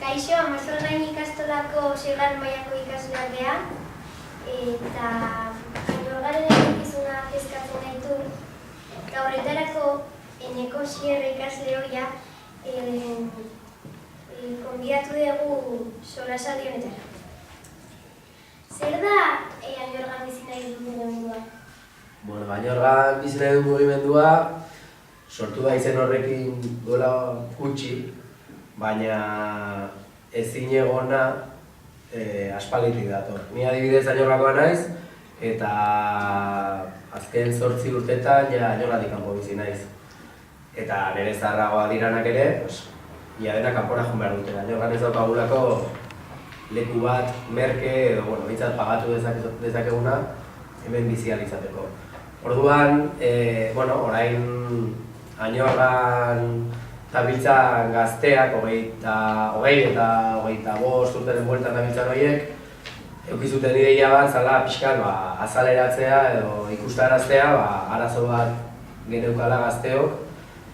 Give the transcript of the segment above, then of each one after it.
Kaixo, Amazorrain ikastolako 6. mailako ikasleak gea, eta Aiorgaren eginkizuna kezkatzen gaitu, eta horretarako Eneko Sierra ikasle hoia konbidatu dugu solasaldi honetara. Zer da Aiorgan bizi nahi dut mugimendua? Bueno, Aiorgan bizi nahi dut mugimendua sortu da izen horrekin duela gutxi, baina ezin egona aspalditik dator. Ni adibidez Aiorgakoa naiz, eta azken 8 urtetan ja Aiorgatik kanpo bizi naiz. Eta nire zaharragoa diranak ere, ia dena kanpora joan behar dute. Aiorgan ez daukagulako leku bat, merke, edo, bintzat pagatu dezakeguna hemen bizi ahal izateko. Orduan, orain Aiorgan tabiltzan gazteak, 20 eta 25 urteren bueltan tabiltzan horiek, eukizuten ideia bat, zala pixkat azaleratzea edo ikustaraztea, arazo bat geneukala gazteok,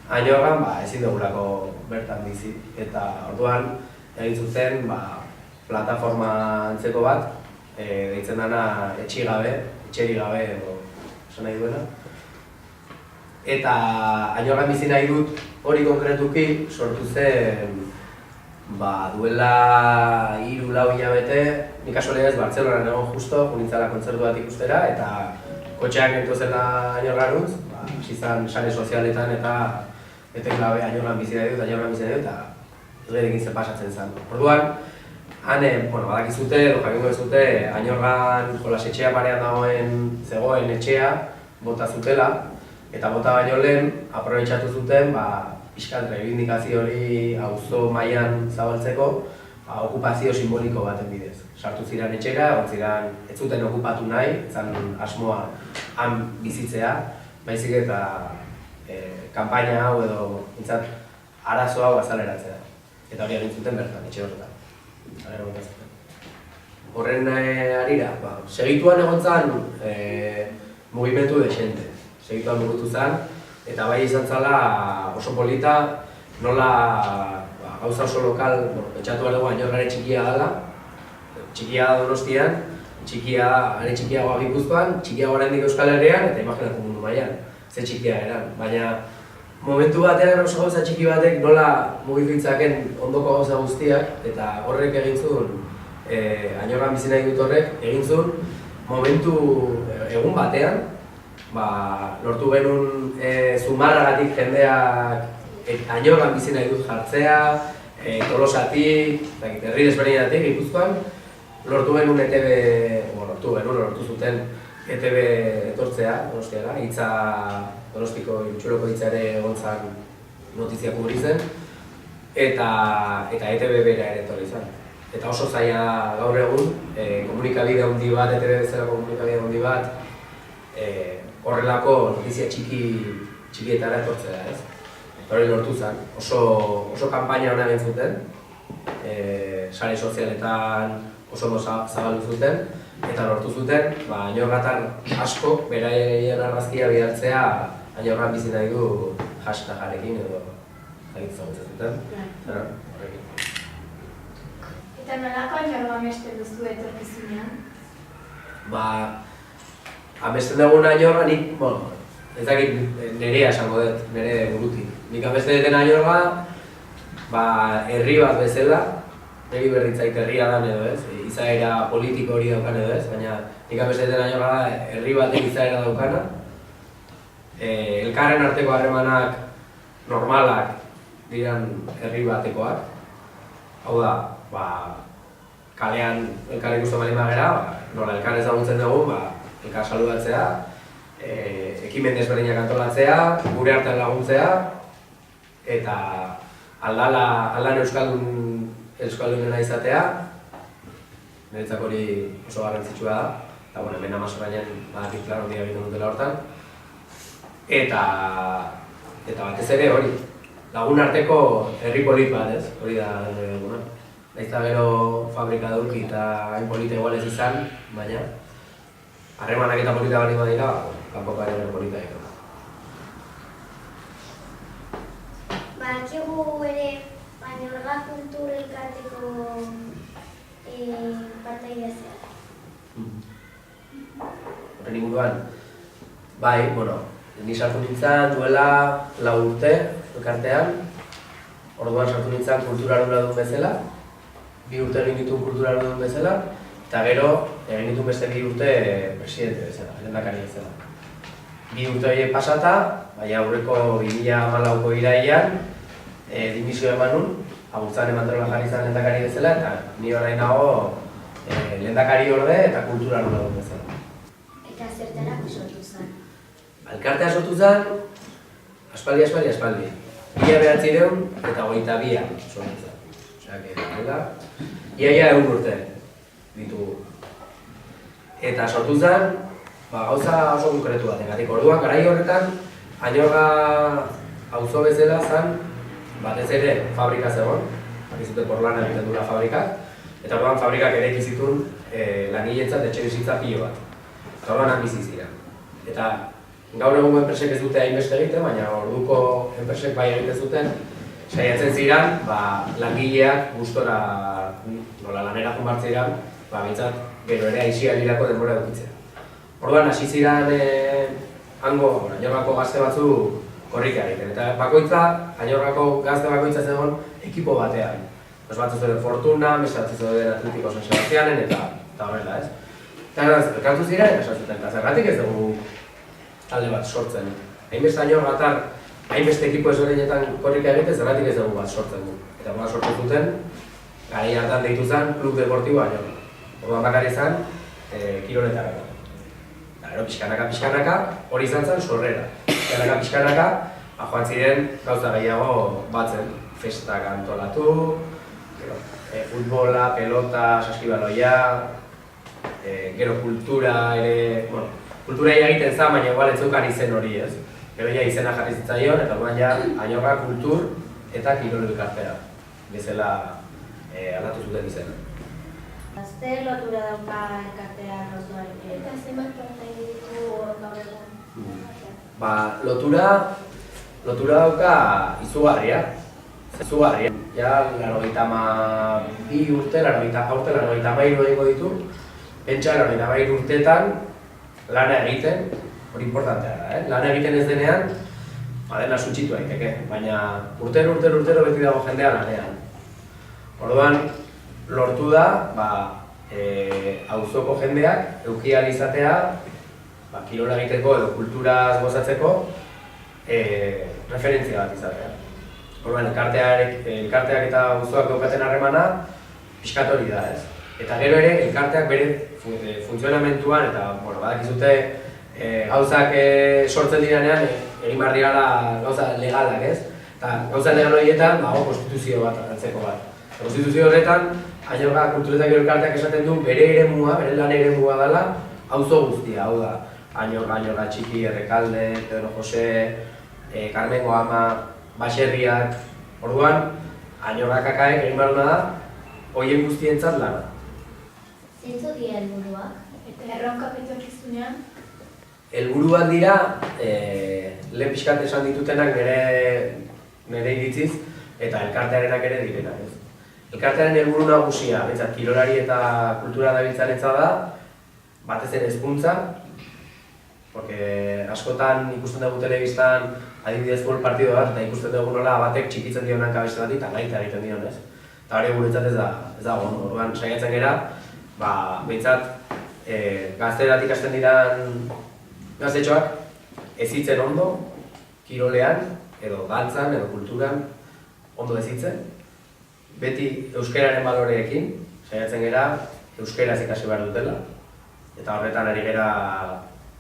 Aiorgan ezin dugulako bertan bizi. Eta orduan egin zuten plataforma antzeko bat, deitzen dena etxerik gabe edo esan nahi duena. Eta Aiorgan bizi nahi dut hori konkretuki sortu zen duela 3-4 hilabete, nik kasualidadez Bartzelonan egon justo, junintzala kontzertu bat ikustera, eta kotxeak gentu zela Aiorganuntz, hasi zen sare sozialetan eta etengabe Aiorgan bizi nahi dut, eta egerekin zen pasatzen zen. Orduan, han, badakizute, edo jakingo dezute, Aiorgan jolasetxea parean zegoen etxea bota zutela, eta bota baino lehen, aprobetxatu zuten, pixkat reivindikazio hori auzo mailan zabaltzeko, okupazio simboliko baten bidez. Sartu ziren etxera, ez zuten okupatu nahi, ezan asmoa han bizitzea, baizik eta kanpaina hau edo arazo hau azaleratzea. Eta hori egin zuten bertan, etxe horretan. Horren harira, segituan egon zen mugimendu dexente. Segituan mugitu zen, eta bai izan zela oso polita, nola gauza oso lokal, etxatu alego Aiorgaren txikia dela, txikia da Donostian, are txikiagoa Gipuzkoan, txikiagoa oraindik Euskal Herrian, eta imaginatu mundu mailan, ze txikia eran. Baina momentu batean oso gauza txiki batek nola mugitu ditzaken ondoko gauza guztiak, eta horrek egin zuen, Aiorgan bizi nahi dut horrek, egin zuen momentu egun batean, lortu genuen Zumarragatik jendeak Aiorgan bizi nahi dut jartzea, Tolosatik, herri desberdinatik, Gipuzkoan, lortu zuten ETB etortzea, Donostiara, Donostiko Irutxuroko hitza ere egon zen notizia kubritzen, eta ETB bera ere etorri zen. Eta oso zaila gaur egun, komunikabide handi bat, ETB bezala komunikabide handi bat, horrelako notizia txikietara etortzea, ez? Hori lortu zen, oso kanpaina hona egin zuten, sare sozialetan oso zabaldu zuten, eta lortu zuten, Aiorgatar asko beraien argazkia bidaltzea Aiorgan bizi nahi du hashtagarekin edo zagutzen zuten. Horrekin. Eta nolako Aiorgan beste duzu etorkizunean? Amesten dugun Aiorga, nik, ez dakit nerea esango dut, nire burutik. Nik amesten duten Aiorga, herri bat bezala, niri berritzait herria dan edo ez, izaera politiko hori daukan edo ez, baina nik amesten duten Aiorga herri batek izaera daukana. Elkarren arteko harremanak normalak diran herri batekoak. Hau da, kalean elkar ikusten bali magera, nola elkar ezagutzen dugu, elkar saludatzea, ekimen desberdinak antolatzea, gure artean laguntzea, eta aldan euskaldunena izatea, niretzak hori oso garrantzitsua da, eta hemen Amazorrainen badakit klar handia egiten dutela hortan, eta batez ere hori, lagun arteko herri polit bat, ez? Hori da duguna. Nahiz eta gero fabrika dulki eta hain polita igual ez izan, baina harremanak eta polita bali badira, kanpoko ere polita egin. Badakigu ere Añorga kultur elkarteko partaidea zea. Horren inguruan, bai, ni sartu nintzen duela 4 urte elkartean, orduan sartu nintzen kulturaruladun bezala, 2 urte egin dituen kulturaruladun bezala, eta gero egin dituen beste 2 urte presidente bezala, lehendakari bezala. 2 urte horiek pasata, baina aurreko 2014ko irailean dimisioa eman nun, agurtzan emanterola jarri zen lehendakari bezala, eta ni orain nago lehendakari orde eta kulturaruladun bezala. Eta zertarako sortu zen? Elkartea sortu zen, aspaldi. 1922 eta 22 sortu zen. Osea, iaia 100 urte ditugu. Eta sortu zen, gauza oso konkretu bategatik. Orduan, garai horretan, Añorga auzo bezala zen, batez ere fabrika zegoen, bakizute porlana egiten duela fabrikak, eta orduan fabrikak ere ikizitun langileentzat etxebizitza pilo bat. Eta orduan bizi ziren. Eta gaur egungo enpresek ez dute hainbeste egiten, baina orduko enpresek bai egiten zuten, saiatzen ziren, langileak gustora lanera joan ziren, behintzat gero ere aisialdirako denbora edukitzea. Orduan hasi ziren hango Añorgako gazte batzu korrika egiten, eta Añorgako gazte bakoitza zegoen ekipo batean. Batzu zeuden Fortuna, beste batzu zeuden Atletiko San Sebastianen, eta horrela, ez? Eta elkartu ziren eta esan eta zergatik ez dugu talde bat sortzen. Hainbeste Añorgatar, hainbeste ekipo ezberdinetan korrika egiten, zergatik ez dugu bat sortzen du. Eta bat sortu zuten, garai hartan deitu zen Club Deportivo Añorga. Orduan bakarri zen, kiroletarako. Gero pixkanaka, hori izan zen sorrera. Pixkanaka, joan ziren gauza gehiago batzen. Festak antolatu, futbola, pelota, saskibaloia, gero kultura ere, kultura egiten zen, baina igual ez zeukan izen hori, ez? Gero ja izena jarri zitzaion, eta orduan ja Añorga kultur eta kirol elkartea bezala aldatu zuten izena. Zer lotura dauka elkartean osoarekin? Eta zenbat partaide ditu gaur egun? Lotura dauka izugarria. Ja, 92 urte, 93 egingo ditu. Pentsa, 93 urteetan lana egiten, hori importantea da, lana egiten ez denean, dena sutxitu daiteke, baina urtero beti dago jendea lanean. Orduan, lortu da, auzoko jendeak eduki ahal izatea, kirola egiteko edo kulturaz gozatzeko referentzia bat izatea. Orduan, elkarteak eta auzoak daukaten harremana pixkat hori da, ez? Eta gero ere, elkarteak bere funtzionamentuan eta badakizute gauzak sortzen direnean egin behar direla gauza legalak, ez? Eta gauza legal horietan, konstituzio bat, antzeko bat. Konstituzio horretan, Añorga kulturetak elkarteak esaten du bere eremua, bere lan eremua dela auzo guztia, hau da. Añorga Txiki, Errekalde, Pedro Jose, Carmengo Ama, Baserriak. Orduan, Añorga kakaek egin behar da, horien guztientzat lana. Zeintzu dira helburuak? Eta erronkak etorkizunean? Helburuak dira, lehen pixkat esan ditutenak nire iritziz, eta elkartearenak ere direnak, ez? Elkartearen helburu nagusia, behintzat kirolari eta kultura dabiltzaretza da, batez ere hezkuntza, porque askotan ikusten dugu telebistan adibidez gol partido bat, eta ikusten dugu nola batek txikitzen dionan kabeste bati eta gaita egiten dion, ez? Eta hori guretzat ez da ondo, orduan saiatzen gera, behintzat gazteratik ikasten diran gaztetxoak ezitzen ondo, kirolean, edo dantzan, edo kulturan ondo ezitzen. Beti euskararen baloreekin, saiatzen gera, euskaraz ikasi behar dutela. Eta horretan ari gera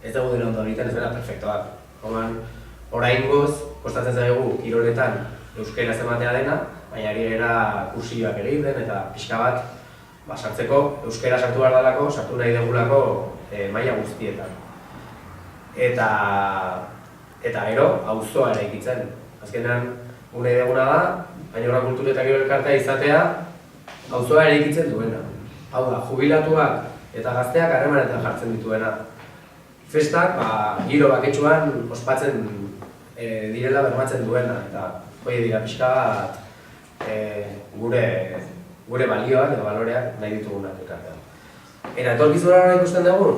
ez dugu dira ondo egiten, ez dela perfektoak. Oraingoz, kostatzen zaigu kiroletan euskaraz ematea dena, baina ari gera kursioak egiten eta pixka bat sartzeko euskara sartu behar dalako, sartu nahi dugulako maila guztietan. Eta gero, auzoa eraikitzen. Azkenean, gure duguna da, Añorga kultura eta gero elkartea izatea auzoa eraikitzen duena. Hau da, jubilatuak eta gazteak harremanetan jartzen dituena. Festak, giro baketsuan ospatzen direla bermatzen duena, eta hori dira pixka bat gure balioak edo baloreak nahi ditugunak ekartea. Eta etorkizunera ikusten dugu,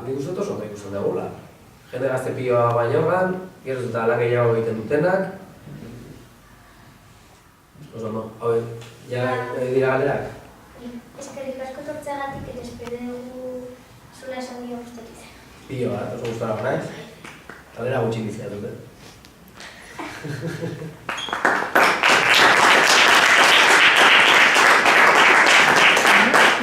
nik uste dut oso ondo ikusten dugula. Jende gazte pioa baino gero eta lan gehiago egiten dutenak. Oso ondo, hau, dira galerak? Eskerrik asko tortzeagatik eta espero dugu zula esan dio guztatik zen. Pioa, oso gustora naiz. Galdera gutxi bizia dute.